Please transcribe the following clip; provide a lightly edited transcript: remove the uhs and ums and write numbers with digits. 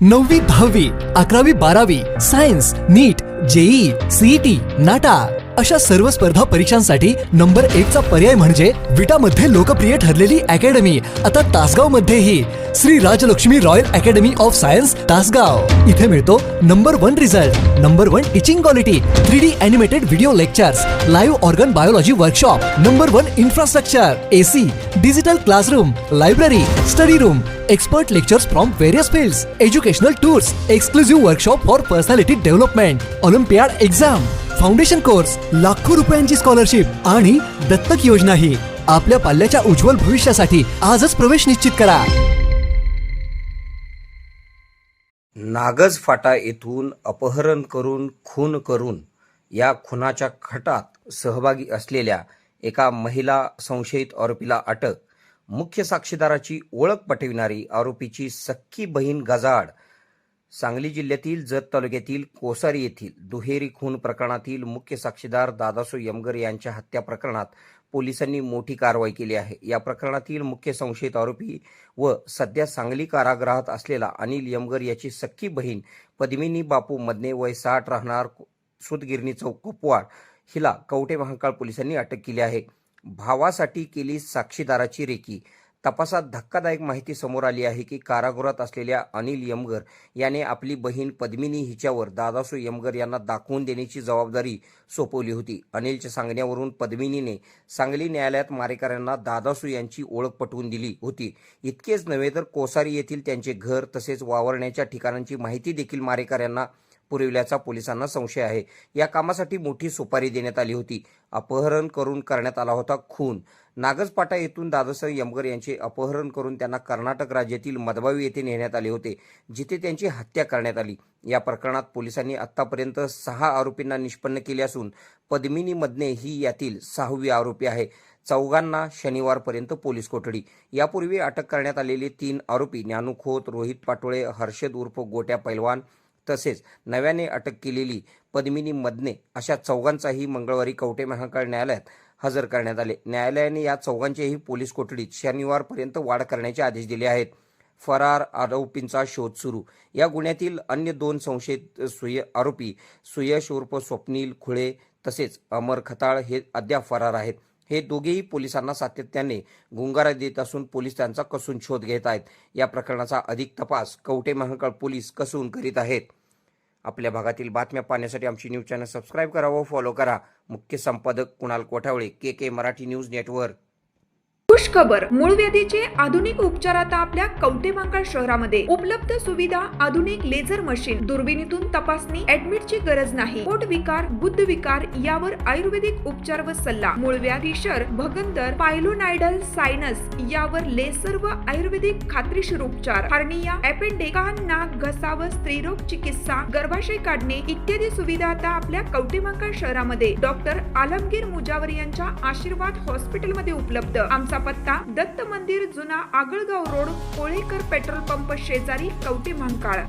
9वी 10वी 11वी 12वी सायन्स नीट JEE CET नाटा अशा सर्व स्पर्धा परीक्षांसाठी नंबर 1 चा पर्याय म्हणजे विटा मध्ये लोकप्रिय ठरलेली अकॅडमी आता तासगाव मध्येही Shri Rajlakshmi royal academy of science Tasgaon. इथे मिळतो number 1 result, number 1 teaching quality, 3D animated video lectures, live organ biology workshop, number 1 infrastructure, AC, digital classroom, library, study room, expert lectures from various fields, educational tours, exclusive workshop for personality development, olympiad exam, foundation course, लाखो रुपयांची scholarship आणि दत्तक योजनाही। आपल्या पाल्याच्या उज्ज्वल भविष्यासाठी आजच प्रवेश निश्चित करा। नागज फाटा येथून अपहरण करून खून करून या खुनाच्या खटात सहभागी असलेल्या एका महिला संशयित आरोपीला अटक। मुख्य साक्षीदाराची ओळख पटविणारी आरोपीची सख्खी बहीण गजाआड। सांगली जिल्ह्यातील जत तालुक्यातील कोसारी येथील दुहेरी खून प्रकरणातील मुख्य साक्षीदार दादासो यमगर यांच्या हत्या प्रकरणात पोलिसांनी मोठी कारवाई केली आहे। या प्रकरणातील मुख्य संशयित आरोपी व सध्या सांगली कारागृहात असलेला अनिल यमगर याची सख्खी बहीण पद्मिनी बापू मदने वय 60 राहणार सुतगिरणी चौक कुपवाड हिला कवठे महांकाळ पोलिसांनी अटक केली आहे। भावासाठी केली साक्षीदाराची रेकी। तपासात धक्कादायक माहिती समोर आली आहे की कारागृहात असलेल्या अनिल यमगर याने आपली बहीण पद्मिनी हिच्यावर दादासो यमगर यांना दाखवून देण्याची जबाबदारी सोपवली होती। अनिलच्या सांगण्यावरून पद्मिनीने सांगली न्यायालयात मारेकऱ्यांना दादासो यांची ओळख पटवून दिली होती। इतकेच नव्हे तर कोसारी येथील त्यांचे घर तसेच वावरण्याच्या ठिकाणांची माहिती देखील मारेकऱ्यांना पुरविल्याचा पोलिसांना संशय आहे। या कामासाठी मोठी सुपारी देण्यात आली होती। अपहरण करून करण्यात आला होता खून। नागजपाटा येथून दादासाहेब यमगर यांचे अपहरण करून त्यांना कर्नाटक राज्यातील मदबावी येथे नेण्यात आले होते, जिथे त्यांची हत्या करण्यात आली। या प्रकरणात पोलिसांनी आतापर्यंत 6 आरोपींना निष्पन्न केले असून पद्मिनी मदने ही यातील 6वी आरोपी आहे। चौघांना शनिवारपर्यंत पोलीस कोठडी। यापूर्वी अटक करण्यात आलेले 3 आरोपी ज्ञानू खोत, रोहित पाटोळे, हर्षद उर्फ गोट्या पैलवान तसेच नव्याने अटक केलेली पद्मिनी मदने अशा चौघांचाही मंगळवारी कवठे महांकाळ न्यायालयात हजर करण्यात आले। न्यायालयाने या चौघांचेही पोलीस कोठडीत शनिवारपर्यंत वाढ करण्याचे आदेश दिले आहेत। फरार आरोपींचा शोध सुरू। या गुन्ह्यातील अन्य 2 संशयित आरोपी सुयश उर्फ स्वप्नील खुळे तसेच अमर खताळ हे अद्याप फरार आहेत। हे दोघेही पोलिसांना सातत्याने गुंगारा देत असून पोलीस त्यांचा कसून शोध घेत आहेत। या प्रकरणाचा अधिक तपास कवठे महांकाळ पोलीस कसून करीत आहेत। आपल्या भागातील बातम्या पाहण्यासाठी आमची न्यूज चॅनल सबस्क्राईब करा व फॉलो करा। मुख्य संपादक कुणाल कोठावळे, के मराठी न्यूज नेटवर्क। खुश खबर, मूळव्याधीचे आधुनिक उपचार आता आपल्या कवठे महांकाळ शहरामध्ये उपलब्ध। सुविधा, आधुनिक लेझर मशीन, दुर्बिणीतून तपासणी, ऍडमिटची गरज नाही। पोट विकार, गुद्ध विकार यावर आयुर्वेदिक उपचार व सल्ला। मूळव्याधी, शर, भगंदर, पायलोनायडल, सायनस यावर लेसर व आयुर्वेदिक खात्रीशीर उपचार। हार्निया, अपेंडिक्स, कान, नाक, घसा व स्त्रीरोग चिकित्सा, गर्भाशय काढणे इत्यादी सुविधा आता आपल्या कवठे महांकाळ शहरामध्ये डॉक्टर आलमगीर मुजावर यांच्या आशीर्वाद हॉस्पिटलमध्ये उपलब्ध। आमचा पत्ता दत्त मंदिर, जुना Agalgaon road, Kolekar petrol pump शेजारी, कवठे महांकाळ।